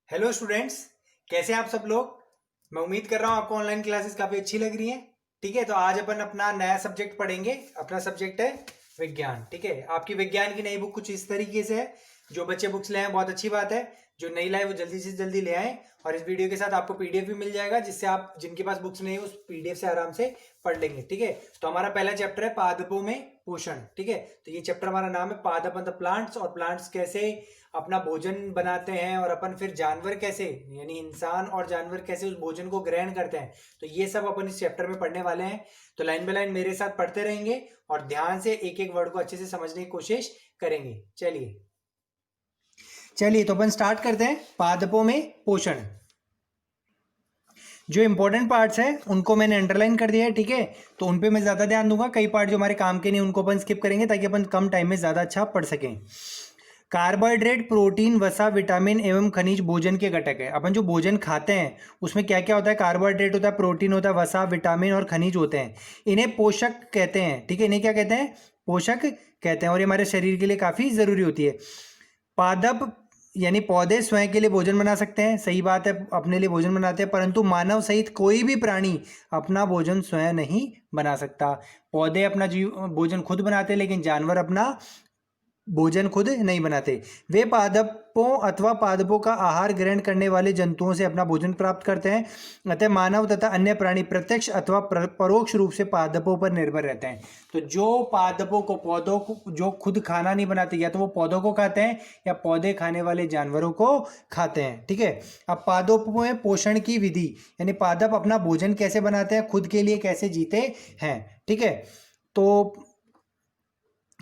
Hello students, कैसे हैं आप सब लोग। मैं उम्मीद कर रहा हूँ आपको ऑनलाइन क्लासेस काफ़ी अच्छी लग रही हैं। ठीक है, तो आज अपन अपना नया सब्जेक्ट पढ़ेंगे। अपना सब्जेक्ट है विज्ञान। ठीक है, आपकी विज्ञान की नई बुक कुछ इस तरीके से है। जो बच्चे बुक्स ले आए बहुत अच्छी बात है, जो नहीं लाए वो जल्दी से जल्दी ले आए। और इस वीडियो के साथ आपको पीडीएफ भी मिल जाएगा, जिससे आप जिनके पास बुक्स नहीं है उस पीडीएफ से आराम से पढ़ लेंगे। ठीक है, तो हमारा पहला चैप्टर है पादपों में पोषण। ठीक है, तो ये चैप्टर हमारा नाम है पादप मतलब प्लांट्स, और प्लांट्स कैसे अपना भोजन बनाते हैं, और अपन फिर जानवर कैसे यानी इंसान और जानवर कैसे उस भोजन को ग्रहण करते हैं। तो ये सब अपन इस चैप्टर में पढ़ने वाले हैं। तो लाइन बाय लाइन मेरे साथ पढ़ते रहेंगे और ध्यान से एक एक वर्ड को अच्छे से समझने की कोशिश करेंगे। चलिए चलिए तो अपन स्टार्ट करते हैं। पादपों में पोषण, जो इंपॉर्टेंट पार्ट्स हैं उनको मैंने अंडरलाइन कर दिया है। ठीक है, तो उन पे मैं ज़्यादा ध्यान दूंगा। कई पार्ट जो हमारे काम के नहीं उनको अपन स्किप करेंगे, ताकि अपन कम टाइम में ज़्यादा अच्छा पढ़ सकें। कार्बोहाइड्रेट, प्रोटीन, वसा, विटामिन एवं खनिज भोजन के घटक है। अपन जो भोजन खाते हैं उसमें क्या क्या होता है? कार्बोहाइड्रेट होता है, प्रोटीन होता है, वसा, विटामिन और खनिज होते हैं। इन्हें पोषक कहते हैं। ठीक है, इन्हें क्या कहते हैं? पोषक कहते हैं। और ये हमारे शरीर के लिए काफ़ी ज़रूरी होती है। पादप यानी पौधे स्वयं के लिए भोजन बना सकते हैं, सही बात है, अपने लिए भोजन बनाते हैं, परंतु मानव सहित कोई भी प्राणी अपना भोजन स्वयं नहीं बना सकता। पौधे अपना भोजन खुद बनाते हैं, लेकिन जानवर अपना भोजन खुद नहीं बनाते। वे पादपों अथवा पादपों का आहार ग्रहण करने वाले जंतुओं से अपना भोजन प्राप्त करते हैं। अतः मानव तथा अन्य प्राणी प्रत्यक्ष अथवा परोक्ष रूप से पादपों पर निर्भर रहते हैं। तो जो पादपों को, पौधों को जो खुद खाना नहीं बनाते, या तो वो पौधों को खाते हैं या पौधे खाने वाले जानवरों को खाते हैं। ठीक है, अब पादपों में पोषण की विधि, यानी पादप अपना भोजन कैसे बनाते हैं, खुद के लिए कैसे जीते हैं। ठीक है, तो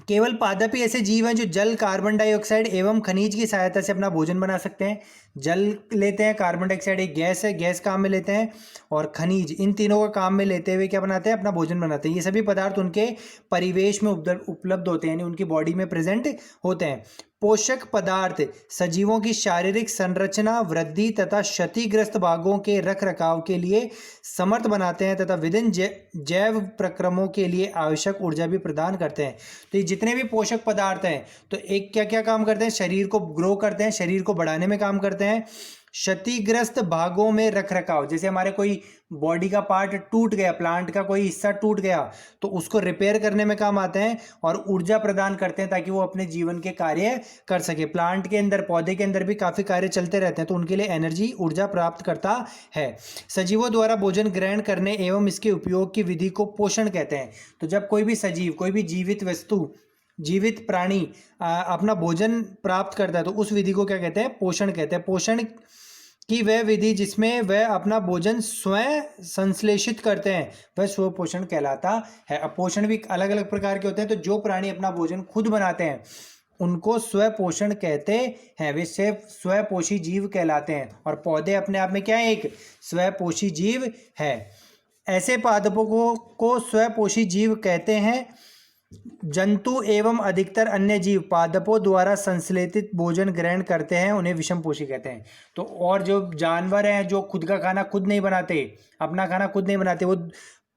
केवल पादप ही ऐसे जीव हैं जो जल, कार्बन डाइऑक्साइड एवं खनिज की सहायता से अपना भोजन बना सकते हैं। जल लेते हैं, कार्बन डाइऑक्साइड एक गैस है, गैस काम में लेते हैं, और खनिज, इन तीनों का काम में लेते हुए क्या बनाते हैं? अपना भोजन बनाते हैं। ये सभी पदार्थ उनके परिवेश में उपलब्ध होते हैं, यानी उनकी बॉडी में प्रेजेंट होते हैं। पोषक पदार्थ सजीवों की शारीरिक संरचना, वृद्धि तथा क्षतिग्रस्त भागों के रख रखाव के लिए समर्थ बनाते हैं, तथा विभिन्न जैव प्रक्रमों के लिए आवश्यक ऊर्जा भी प्रदान करते हैं। तो ये जितने भी पोषक पदार्थ हैं, तो एक क्या क्या काम करते हैं? शरीर को ग्रो करते हैं, शरीर को बढ़ाने में काम करते हैं। क्षतिग्रस्त भागों में रख रखाव, जैसे हमारे कोई बॉडी का पार्ट टूट गया, प्लांट का कोई हिस्सा टूट गया, तो उसको रिपेयर करने में काम आते हैं, और ऊर्जा प्रदान करते हैं ताकि वो अपने जीवन के कार्य कर सके। प्लांट के अंदर, पौधे के अंदर भी काफ़ी कार्य चलते रहते हैं, तो उनके लिए एनर्जी, ऊर्जा प्राप्त करता है। सजीवों द्वारा भोजन ग्रहण करने एवं इसके उपयोग की विधि को पोषण कहते हैं। तो जब कोई भी सजीव, कोई भी जीवित वस्तु, जीवित प्राणी अपना भोजन प्राप्त करता है, तो उस विधि को क्या कहते हैं? पोषण कहते हैं। पोषण की वह विधि जिसमें वह अपना भोजन स्वयं संश्लेषित करते हैं, वह स्व पोषण कहलाता है। अब पोषण भी अलग अलग प्रकार के होते हैं। तो जो प्राणी अपना भोजन खुद बनाते हैं उनको स्व पोषण कहते हैं, वे सिर्फ स्वपोषी जीव कहलाते हैं। और पौधे अपने आप में क्या है? एक स्वपोषी जीव है। ऐसे पादपों को स्वपोषी जीव कहते हैं। जंतु एवं अधिकतर अन्य जीव पादपों द्वारा संश्लेषित भोजन ग्रहण करते हैं, उन्हें विषमपोषी कहते हैं। तो और जो जानवर हैं जो खुद का खाना खुद नहीं बनाते, अपना खाना खुद नहीं बनाते, वो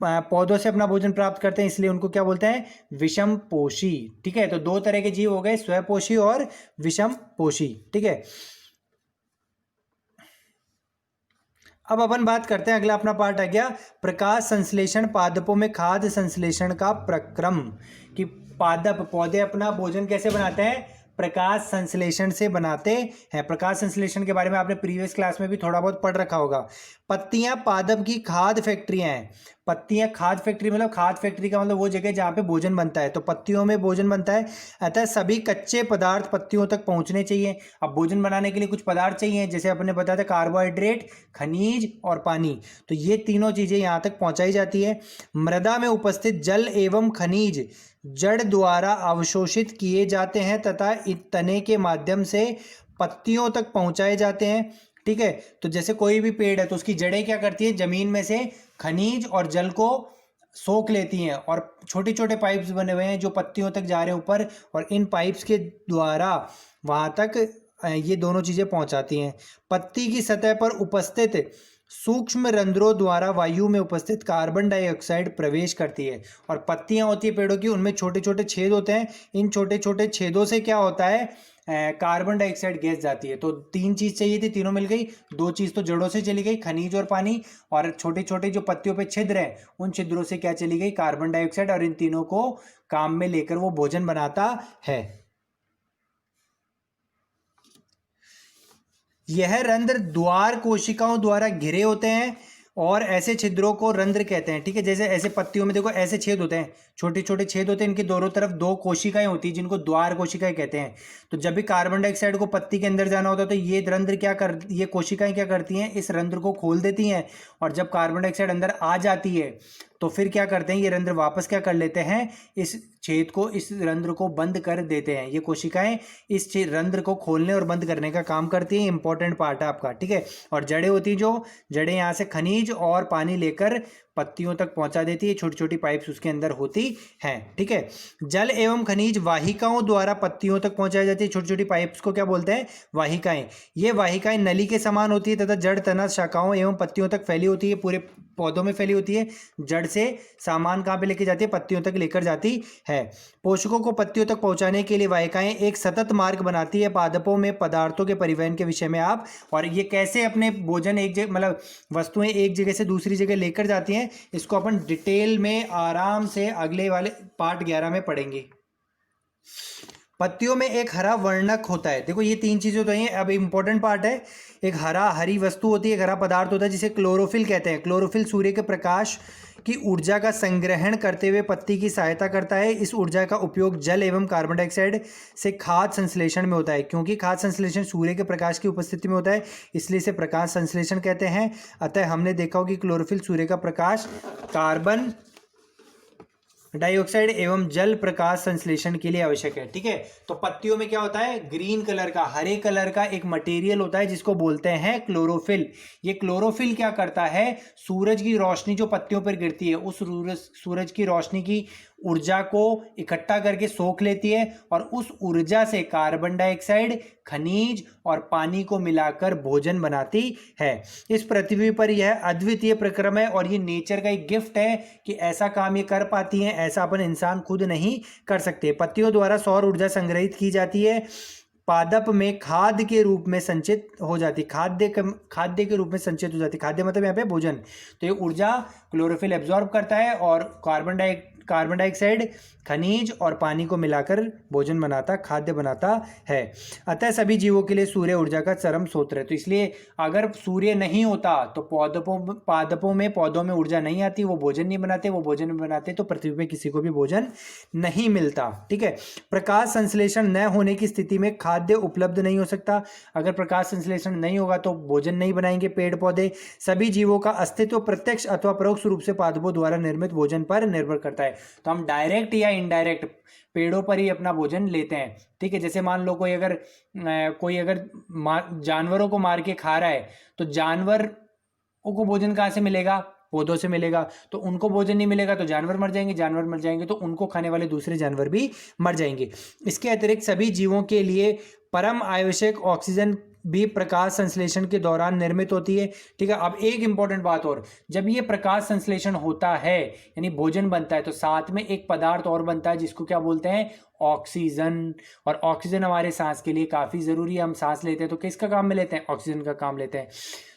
पौधों से अपना भोजन प्राप्त करते हैं, इसलिए उनको क्या बोलते हैं? विषमपोषी। ठीक है, तो दो तरह के जीव हो गए, स्वपोषी और विषमपोषी। ठीक है, अब अपन बात करते हैं, अगला अपना पार्ट आ गया प्रकाश संश्लेषण, पादपों में खाद्य संश्लेषण का प्रक्रम। कि पादप, पौधे अपना भोजन कैसे बनाते हैं? प्रकाश संश्लेषण से बनाते हैं। प्रकाश संश्लेषण के बारे में आपने प्रीवियस क्लास में भी थोड़ा बहुत पढ़ रखा होगा। पत्तियां पादप की खाद्य फैक्ट्रियां हैं। पत्तियां खाद्य फैक्ट्री, मतलब खाद्य फैक्ट्री का मतलब वो जगह जहाँ पे भोजन बनता है, तो पत्तियों में भोजन बनता है। अतः सभी कच्चे पदार्थ पत्तियों तक पहुंचने चाहिए। अब भोजन बनाने के लिए कुछ पदार्थ चाहिए, जैसे अपने बताया था कार्बोहाइड्रेट, खनिज और पानी, तो ये तीनों चीजें यहाँ तक पहुंचाई जाती है। मृदा में उपस्थित जल एवं खनिज जड़ द्वारा अवशोषित किए जाते हैं तथा तने के माध्यम से पत्तियों तक पहुंचाए जाते हैं। ठीक है, तो जैसे कोई भी पेड़ है तो उसकी जड़ें क्या करती है? जमीन में से खनिज और जल को सोख लेती हैं, और छोटे छोटे पाइप्स बने हुए हैं जो पत्तियों तक जा रहे हैं ऊपर, और इन पाइप्स के द्वारा वहां तक ये दोनों चीजें पहुंचाती हैं। पत्ती की सतह पर उपस्थित सूक्ष्म रंध्रों द्वारा वायु में उपस्थित कार्बन डाइऑक्साइड प्रवेश करती है। और पत्तियां होती है पेड़ों की, उनमें छोटे छोटे छेद होते हैं। इन छोटे छोटे छेदों से क्या होता है? कार्बन डाइऑक्साइड गैस जाती है। तो 3 चीज चाहिए थी, तीनों मिल गई। 2 चीज तो जड़ों से चली गई, खनिज और पानी, और छोटे छोटे जो पत्तियों पे छिद्र हैं उन छिद्रों से क्या चली गई, कार्बन डाइऑक्साइड, और इन तीनों को काम में लेकर वो भोजन बनाता है। यह रंध्र द्वार कोशिकाओं द्वारा घिरे होते हैं और ऐसे छिद्रों को रंध्र कहते हैं। ठीक है, जैसे ऐसे पत्तियों में देखो ऐसे छेद होते हैं, छोटे छोटे छेद होते हैं, इनके दोनों तरफ 2 कोशिकाएं होती हैं जिनको द्वार कोशिकाएं कहते हैं। तो जब भी कार्बन डाइऑक्साइड को पत्ती के अंदर जाना होता है तो ये रंध्र ये कोशिकाएं क्या करती हैं, इस रंध्र को खोल देती हैं, और जब कार्बन डाइऑक्साइड अंदर आ जाती है तो फिर क्या करते हैं, ये रंध्र वापस क्या कर लेते हैं, इस छेद को, इस रंध्र को बंद कर देते हैं। ये कोशिकाएं इस रंध्र को खोलने और बंद करने का काम करती हैं। इंपॉर्टेंट पार्ट है आपका। ठीक है, और जड़ें होती हैं, जो जड़ें यहाँ से खनिज और पानी लेकर पत्तियों तक पहुंचा देती है। छोटी छोटी पाइप्स उसके अंदर होती हैं। ठीक है, जल एवं खनिज वाहिकाओं द्वारा पत्तियों तक पहुंचाई जाती है। छोटी छोटी पाइप्स को क्या बोलते हैं, वाहिकाएं। ये वाहिकाएं नली के समान होती है तथा जड़, तना, शाखाओं एवं पत्तियों तक फैली होती है, पूरे पौधों में फैली होती है। जड़ से सामान कहाँ पे लेके जाती है, पत्तियों तक लेकर जाती है। पोषकों को पत्तियों तक पहुंचाने के लिए वाहिकाएं एक सतत मार्ग बनाती है। पादपों में पदार्थों के परिवहन के विषय में आप, और ये कैसे अपने भोजन एक जगह, मतलब वस्तुएं एक जगह से दूसरी जगह लेकर जाती हैं, इसको अपन डिटेल में आराम से अगले वाले पार्ट 11 में पढ़ेंगे। पत्तियों में एक हरा वर्णक होता है। देखो ये 3 चीजें तो हैं। अब इंपॉर्टेंट पार्ट है, एक हरी वस्तु होती है, एक हरा पदार्थ होता है जिसे क्लोरोफिल कहते हैं। क्लोरोफिल सूर्य के प्रकाश की ऊर्जा का संग्रहण करते हुए पत्ती की सहायता करता है। इस ऊर्जा का उपयोग जल एवं कार्बन डाइऑक्साइड से खाद्य संश्लेषण में होता है। क्योंकि खाद्य संश्लेषण सूर्य के प्रकाश की उपस्थिति में होता है, इसलिए इसे प्रकाश संश्लेषण कहते हैं। अतः हमने देखा हो कि क्लोरोफिल सूर्य का प्रकाश, कार्बन डाइऑक्साइड एवं जल प्रकाश संश्लेषण के लिए आवश्यक है। ठीक है, तो पत्तियों में क्या होता है, ग्रीन कलर का, हरे कलर का एक मटेरियल होता है जिसको बोलते हैं क्लोरोफिल। ये क्लोरोफिल क्या करता है, सूरज की रोशनी जो पत्तियों पर गिरती है उस सूरज की रोशनी की ऊर्जा को इकट्ठा करके सोख लेती है, और उस ऊर्जा से कार्बन डाइऑक्साइड, खनिज और पानी को मिलाकर भोजन बनाती है। इस पृथ्वी पर यह अद्वितीय प्रक्रम है और ये नेचर का एक गिफ्ट है कि ऐसा काम ये कर पाती हैं, ऐसा अपन इंसान खुद नहीं कर सकते। पत्तियों द्वारा सौर ऊर्जा संग्रहित की जाती है, पादप में खाद्य के रूप में संचित हो जाती, खाद्य के रूप में संचित हो जाती। खाद्य मतलब यहाँ पे भोजन। तो ये ऊर्जा क्लोरोफिल एब्जॉर्ब करता है और कार्बन डाइऑक्साइड, खनिज और पानी को मिलाकर भोजन बनाता, खाद्य बनाता है। अतः सभी जीवों के लिए सूर्य ऊर्जा का चरम स्रोत है। तो इसलिए अगर सूर्य नहीं होता तो पौधों में ऊर्जा नहीं आती, वो भोजन नहीं बनाते, वो भोजन नहीं बनाते तो पृथ्वी पे किसी को भी भोजन नहीं मिलता। ठीक है, प्रकाश संश्लेषण न होने की स्थिति में खाद्य उपलब्ध नहीं हो सकता। अगर प्रकाश संश्लेषण नहीं होगा तो भोजन नहीं बनाएंगे पेड़ पौधे। सभी जीवों का अस्तित्व प्रत्यक्ष अथवा परोक्ष रूप से पादपों द्वारा निर्मित भोजन पर निर्भर करता है। तो हम डायरेक्ट या इनडायरेक्ट पेड़ों पर ही अपना भोजन लेते हैं। ठीक है, जैसे मान लो कोई अगर जानवरों को मार के खा रहा है तो जानवरों को भोजन कहाँ से मिलेगा, पौधों से मिलेगा। तो उनको भोजन नहीं मिलेगा तो जानवर मर जाएंगे तो उनको खाने वाले दूसरे जानवर भी मर जाएंगे। इसके अतिरिक्त सभी जीवों के लिए परम आवश्यक ऑक्सीजन भी प्रकाश संश्लेषण के दौरान निर्मित होती है। ठीक है, अब एक इंपॉर्टेंट बात और, जब ये प्रकाश संश्लेषण होता है यानी भोजन बनता है तो साथ में एक पदार्थ और बनता है जिसको क्या बोलते हैं, ऑक्सीजन। और ऑक्सीजन हमारे सांस के लिए काफी जरूरी है। हम सांस लेते हैं तो किसका काम में लेते हैं, ऑक्सीजन का काम लेते हैं।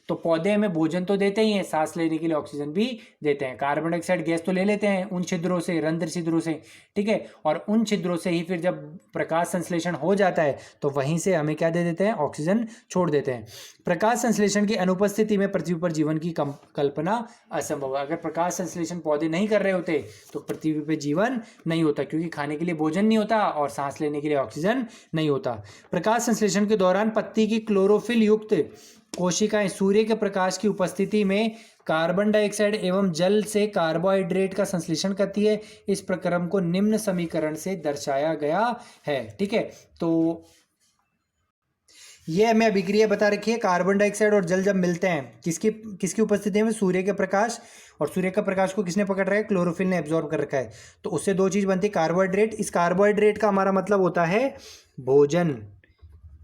तो पौधे हमें भोजन तो देते ही हैं, सांस लेने के लिए ऑक्सीजन भी देते हैं। कार्बन डाइऑक्साइड गैस तो ले लेते हैं उन छिद्रों से, रंध्र छिद्रों से। ठीक है, और उन छिद्रों से ही फिर जब प्रकाश संश्लेषण हो जाता है तो वहीं से हमें क्या दे देते हैं, ऑक्सीजन छोड़ देते हैं। प्रकाश संश्लेषण की अनुपस्थिति में पृथ्वी पर जीवन की कल्पना असंभव है। अगर प्रकाश संश्लेषण पौधे नहीं कर रहे होते तो पृथ्वी पर जीवन नहीं होता, क्योंकि खाने के लिए भोजन नहीं होता और सांस लेने के लिए ऑक्सीजन नहीं होता। प्रकाश संश्लेषण के दौरान पत्ती की क्लोरोफिल युक्त कोशिकाएं सूर्य के प्रकाश की उपस्थिति में कार्बन डाइऑक्साइड एवं जल से कार्बोहाइड्रेट का संश्लेषण करती है। इस प्रक्रम को निम्न समीकरण से दर्शाया गया है। ठीक है, तो ये हमें अभिक्रिया बता रखी है। कार्बन डाइऑक्साइड और जल जब मिलते हैं किसकी उपस्थिति में, सूर्य के प्रकाश, और सूर्य का प्रकाश को किसने पकड़ रखा है, क्लोरोफिल ने एब्जॉर्ब कर रखा है। तो उससे 2 चीज बनती है, कार्बोहाइड्रेट। इस कार्बोहाइड्रेट का हमारा मतलब होता है भोजन।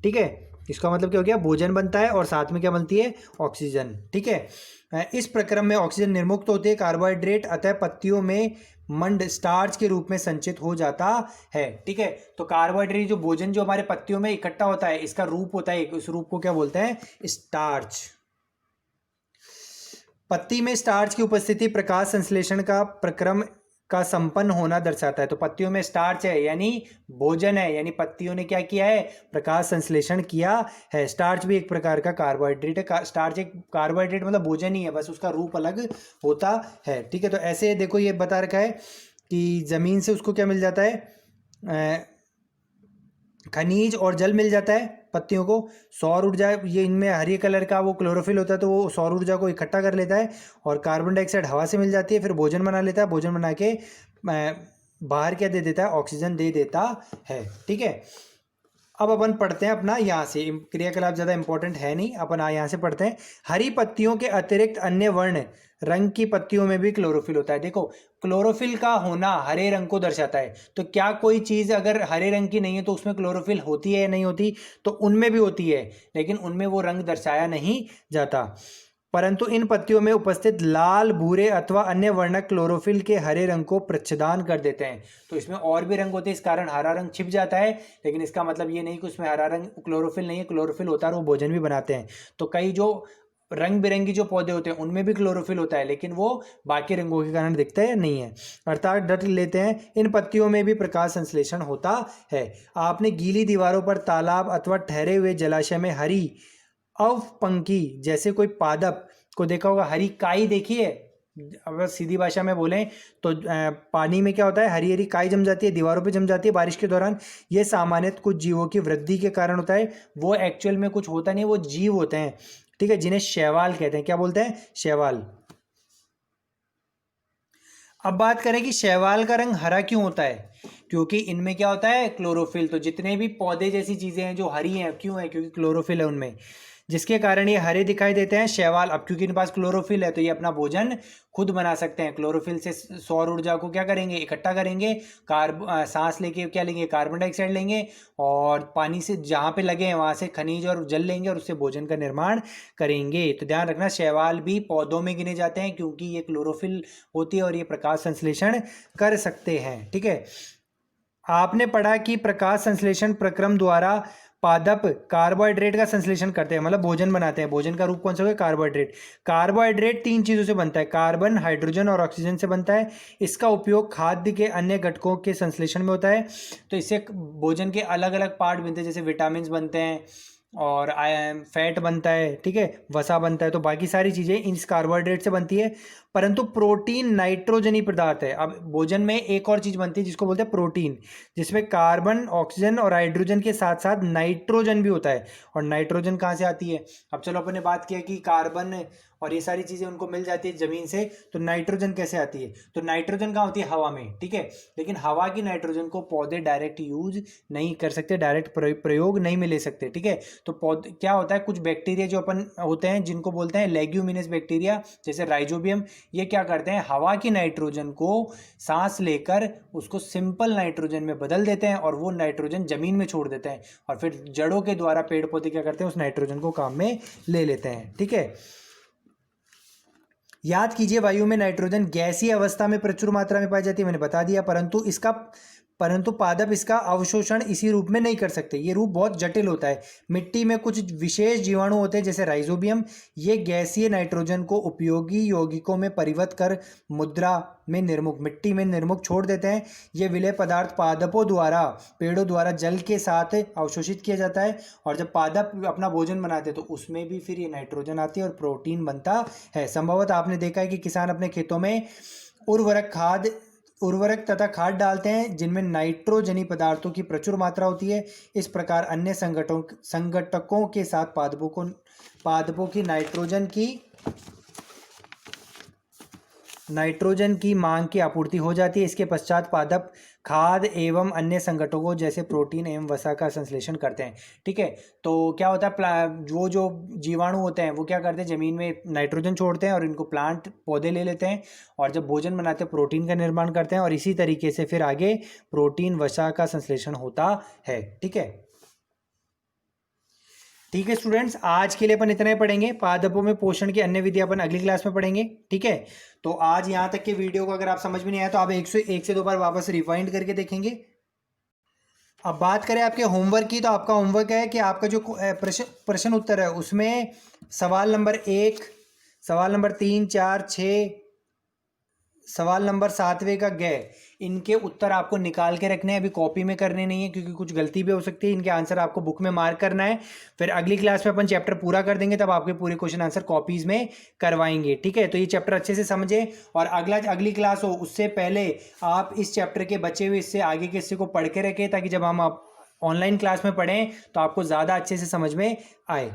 ठीक है, इसका मतलब क्या हो गया, भोजन बनता है और साथ में क्या बनती है, ऑक्सीजन। ठीक है, इस प्रक्रम में ऑक्सीजन निर्मुक्त होती है कार्बोहाइड्रेट, अतः पत्तियों में मंड स्टार्च के रूप में संचित हो जाता है। ठीक है, तो कार्बोहाइड्रेट जो भोजन जो हमारे पत्तियों में इकट्ठा होता है, इसका रूप होता है, उस रूप को क्या बोलते हैं? स्टार्च। पत्ती में स्टार्च की उपस्थिति प्रकाश संश्लेषण का प्रक्रम का संपन्न होना दर्शाता है। तो पत्तियों में स्टार्च है यानी भोजन है, यानी पत्तियों ने क्या किया है? प्रकाश संश्लेषण किया है। स्टार्च भी एक प्रकार का कार्बोहाइड्रेट है। स्टार्च एक कार्बोहाइड्रेट मतलब भोजन ही है, बस उसका रूप अलग होता है। ठीक है, तो ऐसे देखो ये बता रखा है कि जमीन से उसको क्या मिल जाता है? खनिज और जल मिल जाता है पत्तियों को। सौर ऊर्जा, ये इनमें हरे कलर का वो क्लोरोफिल होता है, तो वो सौर ऊर्जा को इकट्ठा कर लेता है और कार्बन डाइऑक्साइड हवा से मिल जाती है, फिर भोजन बना लेता है। भोजन बना के बाहर क्या दे देता है? ऑक्सीजन दे देता है। ठीक है, अब अपन पढ़ते हैं अपना यहाँ से, क्रियाकलाप ज़्यादा इंपॉर्टेंट है नहीं, अपन यहाँ से पढ़ते हैं। हरी पत्तियों के अतिरिक्त अन्य वर्ण रंग की पत्तियों में भी क्लोरोफिल होता है। देखो, क्लोरोफिल का होना हरे रंग को दर्शाता है। तो क्या कोई चीज़ अगर हरे रंग की नहीं है तो उसमें क्लोरोफिल होती है या नहीं होती? तो उनमें भी होती है, लेकिन उनमें वो रंग दर्शाया नहीं जाता। परंतु इन पत्तियों में उपस्थित लाल, भूरे अथवा अन्य वर्णक क्लोरोफिल के हरे रंग को प्रच्छदान कर देते हैं। तो इसमें और भी रंग होते हैं, इस कारण हरा रंग छिप जाता है, लेकिन इसका मतलब ये नहीं कि उसमें हरा रंग क्लोरोफिल नहीं है। क्लोरोफिल होता है और वो भोजन भी बनाते हैं। तो कई जो रंग बिरंगी जो पौधे होते हैं उनमें भी क्लोरोफिल होता है, लेकिन वो बाकी रंगों के कारण दिखता है नहीं है। अर्थात डट लेते हैं, इन पत्तियों में भी प्रकाश संश्लेषण होता है। आपने गीली दीवारों पर, तालाब अथवा ठहरे हुए जलाशय में हरी अवपंखी जैसे कोई पादप को देखा होगा। हरी काई देखी है? अगर सीधी भाषा में बोलें तो पानी में क्या होता है? हरी हरी काई जम जाती है, दीवारों पे जम जाती है बारिश के दौरान। ये सामान्यतः कुछ जीवों की वृद्धि के कारण होता है। वो एक्चुअल में कुछ होता नहीं, वो जीव होते हैं। ठीक है, जिन्हें शैवाल कहते हैं। क्या बोलते हैं? शैवाल। अब बात करें कि शैवाल का रंग हरा क्यों होता है? क्योंकि इनमें क्या होता है? क्लोरोफिल। तो जितने भी पौधे जैसी चीजें हैं जो हरी हैं, क्यों है? क्योंकि क्लोरोफिल है उनमें, जिसके कारण ये हरे दिखाई देते हैं। शैवाल, अब क्योंकि इनके पास क्लोरोफिल है तो ये अपना भोजन खुद बना सकते हैं। क्लोरोफिल से सौर ऊर्जा को क्या करेंगे? इकट्ठा करेंगे। सांस लेके क्या लेंगे? कार्बन डाइऑक्साइड लेंगे, और पानी से जहाँ पे लगे हैं वहाँ से खनिज और जल लेंगे और उससे भोजन का निर्माण करेंगे। तो ध्यान रखना, शैवाल भी पौधों में गिने जाते हैं क्योंकि ये क्लोरोफिल होती है और ये प्रकाश संश्लेषण कर सकते हैं। ठीक है, आपने पढ़ा कि प्रकाश संश्लेषण प्रक्रम द्वारा पादप कार्बोहाइड्रेट का संश्लेषण करते हैं, मतलब भोजन बनाते हैं। भोजन का रूप कौन सा होगा? कार्बोहाइड्रेट। कार्बोहाइड्रेट 3 चीज़ों से बनता है, कार्बन, हाइड्रोजन और ऑक्सीजन से बनता है। इसका उपयोग खाद्य के अन्य घटकों के संश्लेषण में होता है। तो इससे भोजन के अलग अलग पार्ट बनते हैं, जैसे विटामिन बनते हैं और फैट बनता है। ठीक है, वसा बनता है। तो बाकी सारी चीज़ें इस कार्बोहाइड्रेट से बनती है। परंतु प्रोटीन नाइट्रोजनी पदार्थ है। अब भोजन में एक और चीज़ बनती है जिसको बोलते हैं प्रोटीन, जिसमें कार्बन, ऑक्सीजन और हाइड्रोजन के साथ साथ नाइट्रोजन भी होता है। और नाइट्रोजन कहाँ से आती है? अब चलो अपन ने बात किया कि कार्बन और ये सारी चीज़ें उनको मिल जाती है ज़मीन से, तो नाइट्रोजन कैसे आती है? तो नाइट्रोजन कहाँ होती है? हवा में। ठीक है, लेकिन हवा की नाइट्रोजन को पौधे डायरेक्ट यूज नहीं कर सकते, डायरेक्ट प्रयोग नहीं में ले सकते। ठीक है, तो पौधे क्या होता है, कुछ बैक्टीरिया जो अपन होते हैं जिनको बोलते हैं लेग्यूमिनस बैक्टीरिया, जैसे राइजोबियम, ये क्या करते हैं? हवा की नाइट्रोजन को सांस लेकर उसको सिंपल नाइट्रोजन में बदल देते हैं और वो नाइट्रोजन जमीन में छोड़ देते हैं, और फिर जड़ों के द्वारा पेड़ पौधे क्या करते हैं? उस नाइट्रोजन को काम में ले लेते हैं। ठीक है, याद कीजिए, वायु में नाइट्रोजन गैसीय अवस्था में प्रचुर मात्रा में पाई जाती है, मैंने बता दिया। परंतु पादप इसका अवशोषण इसी रूप में नहीं कर सकते। ये रूप बहुत जटिल होता है। मिट्टी में कुछ विशेष जीवाणु होते हैं जैसे राइजोबियम, ये गैसीय नाइट्रोजन को उपयोगी यौगिकों में परिवर्तित कर मुद्रा में निर्मुख, मिट्टी में निर्मुख छोड़ देते हैं। ये विलेय पदार्थ पादपों द्वारा, पेड़ों द्वारा जल के साथ अवशोषित किया जाता है, और जब पादप अपना भोजन बनाते हैं तो उसमें भी फिर ये नाइट्रोजन आती है और प्रोटीन बनता है। संभवतः आपने देखा है कि किसान अपने खेतों में उर्वरक तथा खाद डालते हैं जिनमें नाइट्रोजनी पदार्थों की प्रचुर मात्रा होती है। इस प्रकार अन्य संगठकों के साथ पादपों की नाइट्रोजन की मांग की आपूर्ति हो जाती है। इसके पश्चात पादप खाद एवं अन्य संगठकों जैसे प्रोटीन एवं वसा का संश्लेषण करते हैं। ठीक है, तो क्या होता है, वो जो जीवाणु होते हैं वो क्या करते हैं? जमीन में नाइट्रोजन छोड़ते हैं और इनको प्लांट पौधे ले लेते हैं, और जब भोजन बनाते हैं प्रोटीन का निर्माण करते हैं, और इसी तरीके से फिर आगे प्रोटीन वसा का संश्लेषण होता है। ठीक है, ठीक है स्टूडेंट्स, आज के लिए अपन इतना ही पढ़ेंगे। पादपों में पोषण की अन्य विधि अपन अगली क्लास में पढ़ेंगे। ठीक है, तो आज यहाँ तक के वीडियो को अगर आप समझ में नहीं आया तो आप एक से दो बार वापस रिवाइंड करके देखेंगे। अब बात करें आपके होमवर्क की, तो आपका होमवर्क है कि आपका जो प्रश्न उत्तर है उसमें सवाल नंबर 1, सवाल नंबर 3, 4, 6, सवाल नंबर 7वें का ग, इनके उत्तर आपको निकाल के रखने हैं, अभी कॉपी में करने नहीं है क्योंकि कुछ गलती भी हो सकती है। इनके आंसर आपको बुक में मार्क करना है, फिर अगली क्लास में अपन चैप्टर पूरा कर देंगे, तब आपके पूरे क्वेश्चन आंसर कॉपीज में करवाएंगे। ठीक है, तो ये चैप्टर अच्छे से समझे और अगली क्लास हो उससे पहले आप इस चैप्टर के बचे हुए इससे आगे के हिस्से को पढ़ के रखें, ताकि जब हम आप ऑनलाइन क्लास में पढ़ें तो आपको ज़्यादा अच्छे से समझ में आए।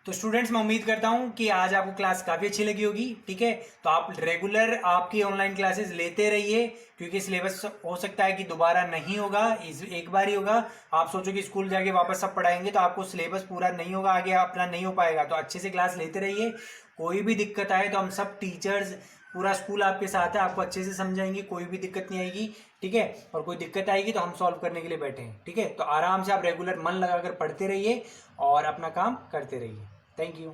तो स्टूडेंट्स, मैं उम्मीद करता हूं कि आज आपको क्लास काफ़ी अच्छी लगी होगी। ठीक है, तो आप रेगुलर आपकी ऑनलाइन क्लासेस लेते रहिए, क्योंकि सिलेबस हो सकता है कि दोबारा नहीं होगा, एक बार ही होगा। आप सोचो कि स्कूल जाके वापस सब पढ़ाएंगे तो आपको सिलेबस पूरा नहीं होगा, आगे अपना नहीं हो पाएगा। तो अच्छे से क्लास लेते रहिए। कोई भी दिक्कत आए तो हम सब टीचर्स, पूरा स्कूल आपके साथ है, आपको अच्छे से समझाएंगे, कोई भी दिक्कत नहीं आएगी। ठीक है, और कोई दिक्कत आएगी तो हम सॉल्व करने के लिए बैठे हैं। ठीक है, तो आराम से आप रेगुलर मन लगाकर पढ़ते रहिए और अपना काम करते रहिए। Thank you.